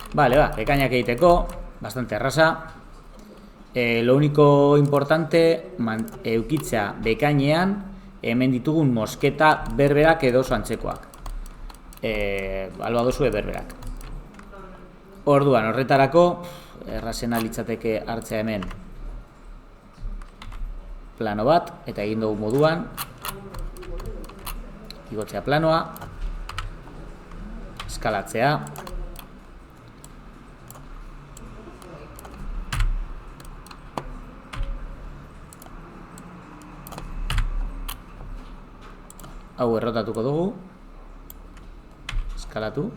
Vale, bekainak egiteko, bastante erraza. Lo único importante, eukitzea bekainean, hemen ditugun mosketa berberak edo oso antzekoak. Alba dozue berberak. Orduan, horretarako, errazena litzateke hartzea hemen plano bat, eta egin dugu moduan, igotzea planoa, eskalatzea, hau errotatuko dugu, eskalatu,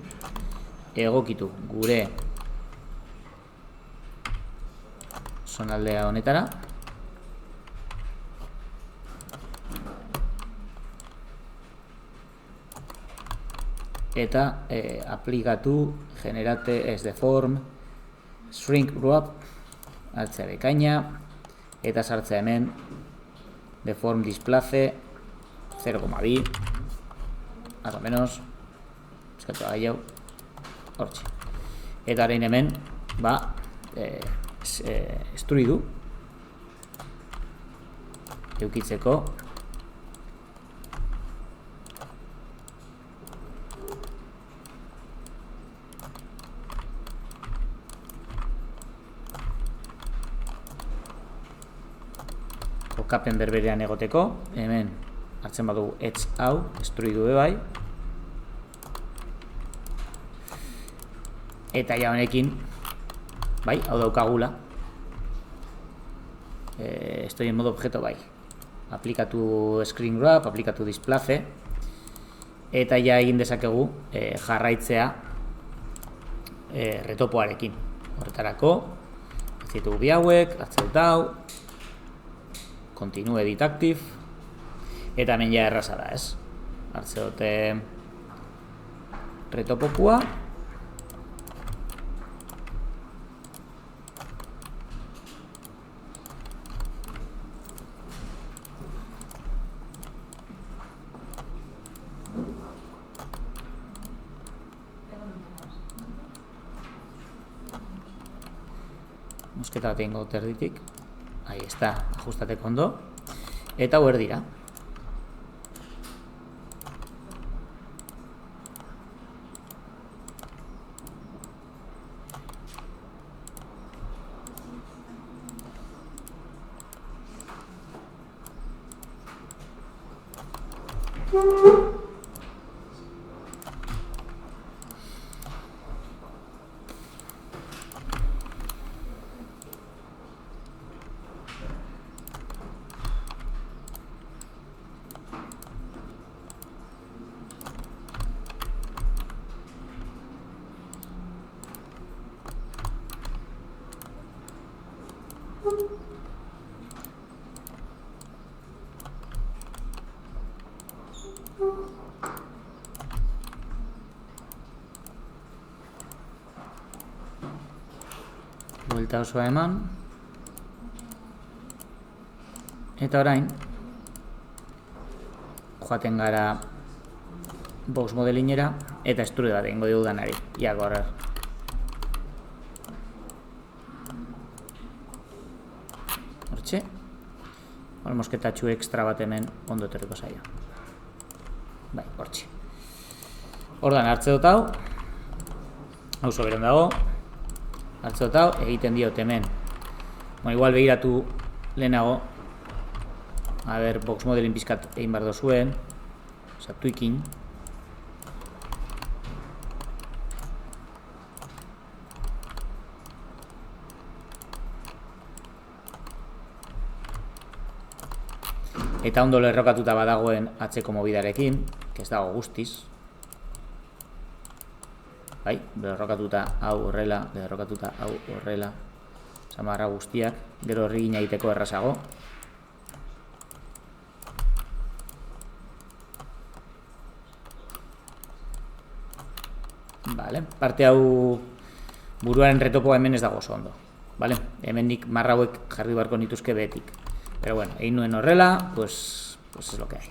egokitu gure zonaldea honetara, eta aplikatu generate as deform shrink wrap, hartzea bekaina, eta sartzea hemen deform displace 0,2, más o menos, eskatu gehiago, hortxe. Eta orain hemen, estruidu, eukitzeko, kokapen berberean egoteko, hemen hartzen badugu etz hau, estruidu bai. Eta ja honekin, bai, hau daukagula. Estoy en modo objeto bai. Aplikatu screen wrap, aplikatu displace. Eta ja egin dezakegu jarraitzea retopoarekin. Horretarako, ez ditugu bi hauek, hartzen dut hau, continue edit active. Eta hemen ja erraza da, ez? Hartze dute retopopua. Mosketa tengo terditik. Ahí está, ajustate ondo. Eta hau dira. Buelta osoa eman. Eta orain, joaten gara box modelinera, eta estrude bat egingo dugu danari. Ia gorrer. Hortxe. Hor mosketatxu extra bat hemen ondo etorriko zaio. Bai, hortxe. Ordan hartze dut hau. Hau soberan dago. Hartze dut hau, egiten diot hemen. Bueno, igual begiratu lehenago. A ber, box modelin pizkat egin behar dozuen. Osa, tweaking. Eta ondo lerrokatuta badagoen atzeko mobidarekin, que ez dago guztiz. Bai, lerrokatuta hau horrela, lerrokatuta hau horrela. Samarra guztiak, gero horri gina egiteko errazago. Vale, parte hau buruaren retopoa hemen ez dago oso ondo. Vale, hemen nik marra hauek jarri barko nituzke behetik. Pero bueno, egin nuen horrela, pues es lo que hay.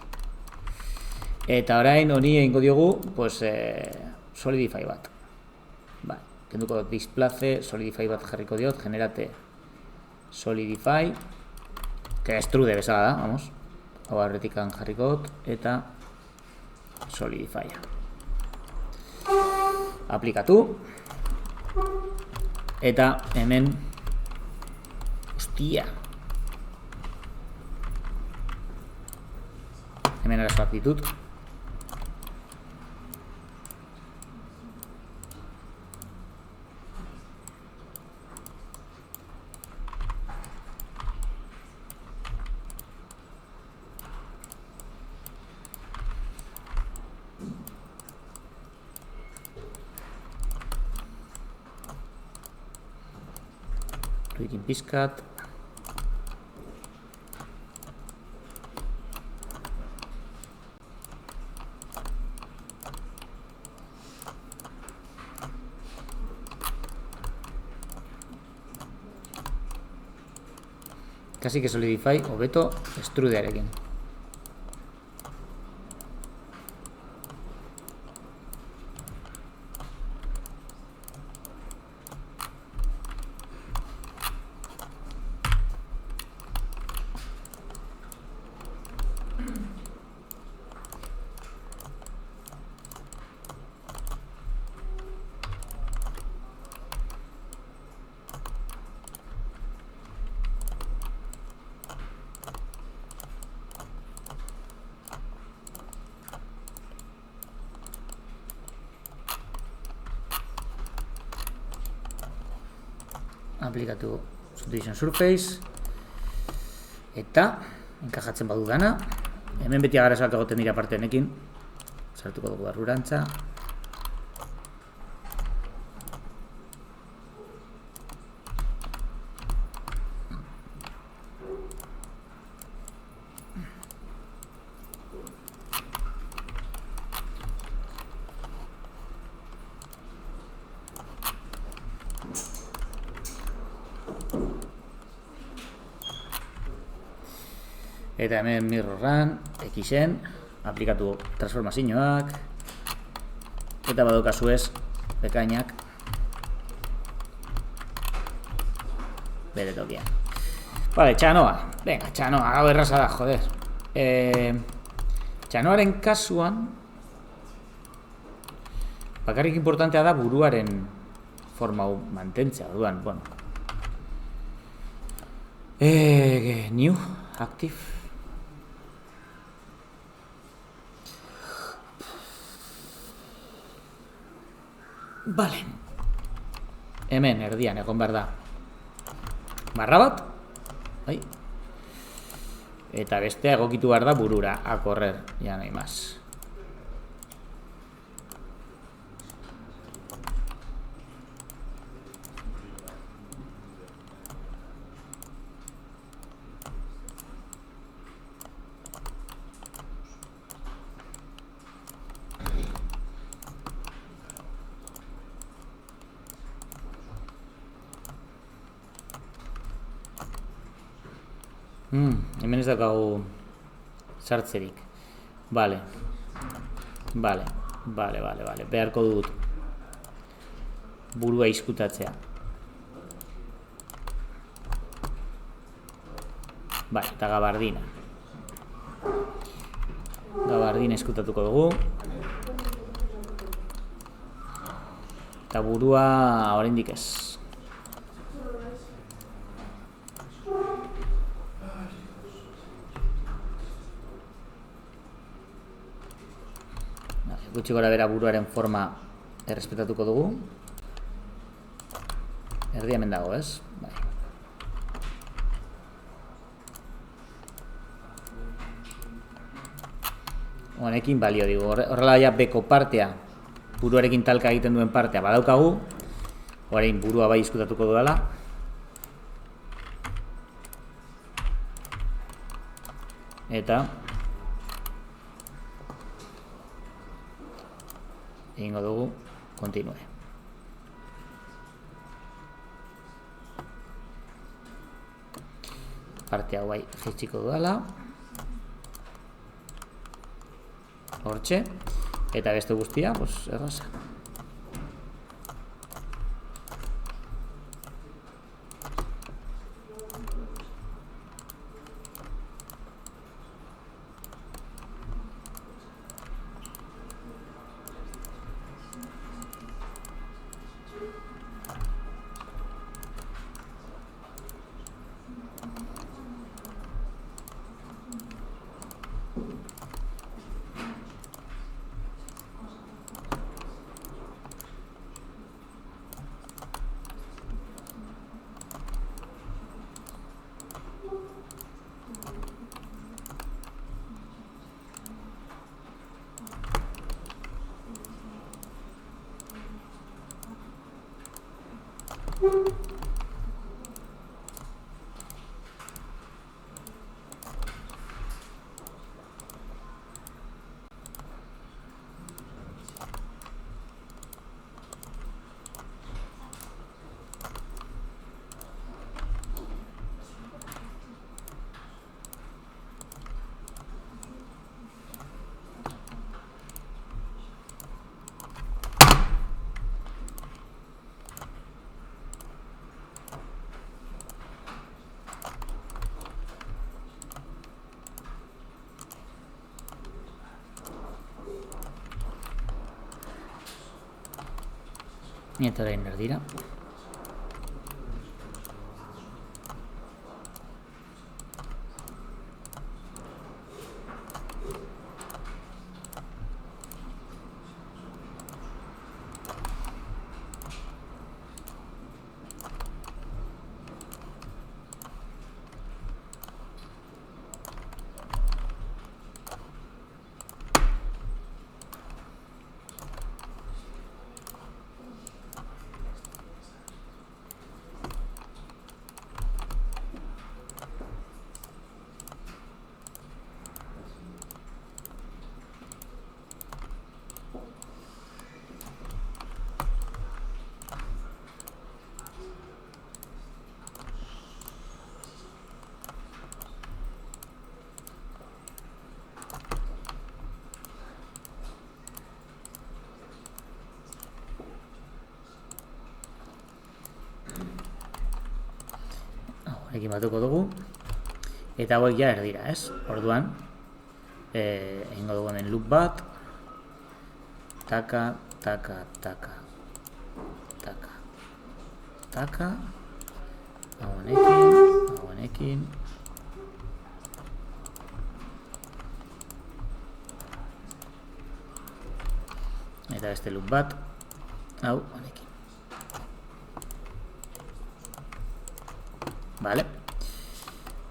Eta orain honi egingo diogu, pues Solidify bat. Bai, kenduko displace, solidify bat jarriko diot, generate solidify, que extrude bezala da, vamos. Hau aurretikan jarrikot, eta solidify. Aplikatu. Eta hemen, hostia. Hemen arazoak ditut. Tweaking pizkat. Casi que solidify hobeto extrudearekin. Aplikatu subdivision surface eta enkajatzen badu dana. Hemen beti agarazoak egoten dira parte honekin. Sartuko dugu barrurantza. Eta hemen mirrorran, Xen, aplikatu transformazioak, eta badokazu ez, bekainak, bere tokian. Vale, txanoa. Venga, txanoa, hau erraza da, joder. Txanoaren kasuan, bakarrik importantea da buruaren forma hau mantentzea, orduan, bueno. New, active. Vale. Hemen, erdian, egon behar da. Barra bat. Ai. Eta bestea egokitu behar da burura. A correr, ya no hay más. Hemen ez daukagu sartzerik. Vale. Beharko dut burua izkutatzea. Vale, eta gabardina. Gabardina izkutatuko dugu. Eta burua oraindik ez. Gutxi gora bera buruaren forma errespetatuko dugu. Erdi hemen dago, ez? Bai. Honekin balio digu. Horrela ja beko partea, buruarekin talka egiten duen partea badaukagu. Orain burua bai izkutatuko dudala. Eta egingo dugu, continue. Parte hau bai jaitsiko dudala. Hortxe. Eta beste guztia, pues, erraza. Eta orain erdira. Ekin batuko dugu. Eta hauek ja erdira, ez? Orduan, egingo dugu hemen loop bat. Taka, taka, taka. Taka. Taka. Hau honekin. Eta beste loop bat. Hau honekin. Vale.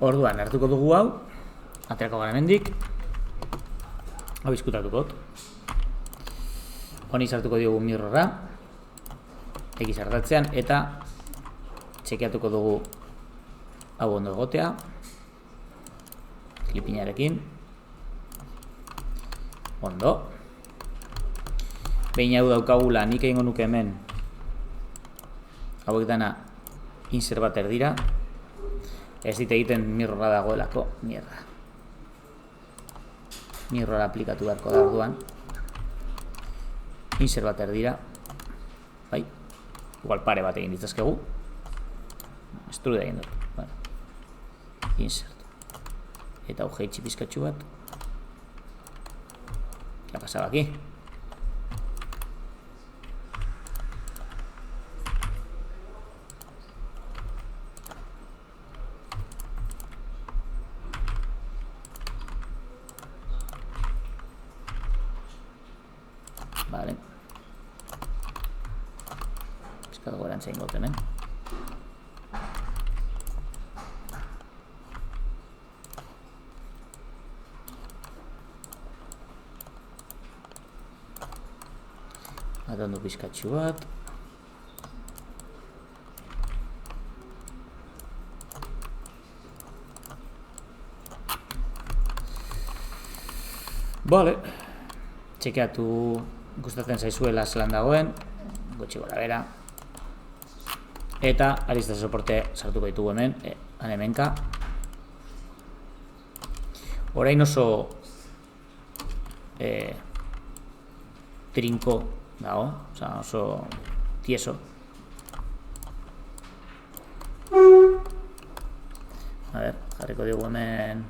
Orduan, hartuko dugu hau, aterako gara hemendik. Hau izkutatuko. Honi sartuko diogu mirrorra. X hartatzean, eta txekeatuko dugu hau ondo egotea. Klipinarekin. Ondo. Behin hau daukagula, nik egingo nuke hemen. Hauek dana insert bat erdira. Ez dit egiten mirrorra dagoelako, mierda. Mirrorra aplikatu beharko da orduan. Insert bat erdira. Bai, igual pare bat egin ditzazkegu. Extrude egin dut. Bueno. Insert. Eta hau jeitsi pizkatxu bat. ¿Qué ha pasado aquí? Vale. Pizkatu gorantza ingot hemen. Atondu pizkatxu bat. Vale. Txekeatu gustatzen zaizuela zelan dagoen, gutxi gora bera. Eta arista soporte sartuko ditugu hemen, hemenka. Orain oso trinko dago, oso tieso. A ver, jarriko diogu hemen.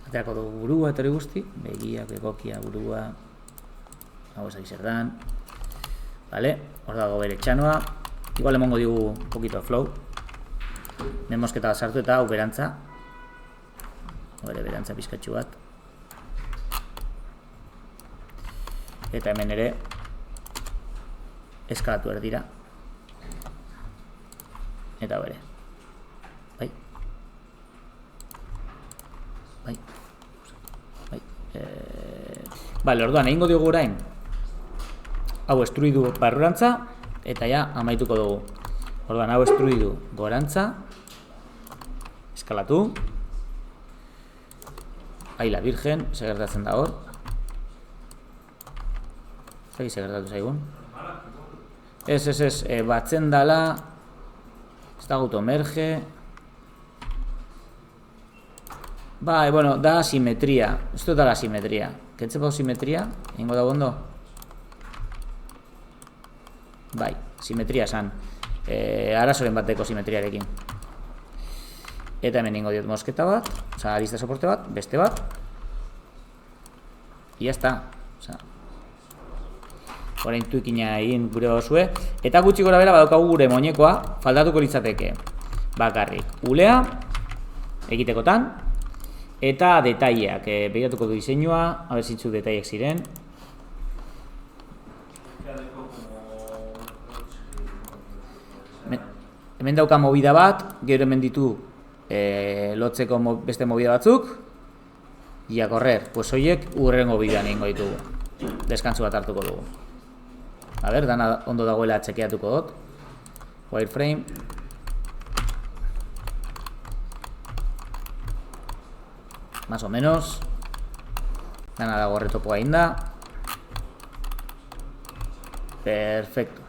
Aterako dugu burua eta hori guzti, begia, begokia, burua, hau ezak zer dan. Vale, hor dago bere txanoa. Igual emongo digu un poquito de flow. Memosketa bat sartu eta hau berantza. Bere berantza pizkatxu bat. Eta hemen ere eskalatu erdira. Eta bere. Bai. Bai. Bai. Vale, orduan, egingo diogu orain hau estruidu barrurantza, eta ja amaituko dugu. Orduan, hau estruidu gorantza, eskalatu, ai la virgen, segertatzen da hor. Zagi segertatu zaigun. Ez, batzen dala, ez da automerge. Bai, bueno, da simetria, ez dut da la simetria. Kentzen pau simetria, ingo da bondo? Bai, simetria esan. Arazoren bateko simetriarekin. Eta hemen ingo diot mosketa bat, oza, arista soporte bat, beste bat. Ya está. Orain tuikina egin gure osue. Eta gutxi gora bera badaukagu gure moñekoa, faltatuko litzateke. Bakarrik, ulea, egitekotan, eta detaileak. Begiratuko du diseinua, a ber zintzu detaileak ziren. Hemen dauka movida bat, gero hemen ditu lotzeko beste movida batzuk. Y a correr, pues hoiek urrengo bidean egingo ditugu. Deskantzu bat hartuko dugu. A ber, dana ondo dagoela txekeatuko dut. Wireframe. Más o menos. Dana dago retopoa inda. Perfecto.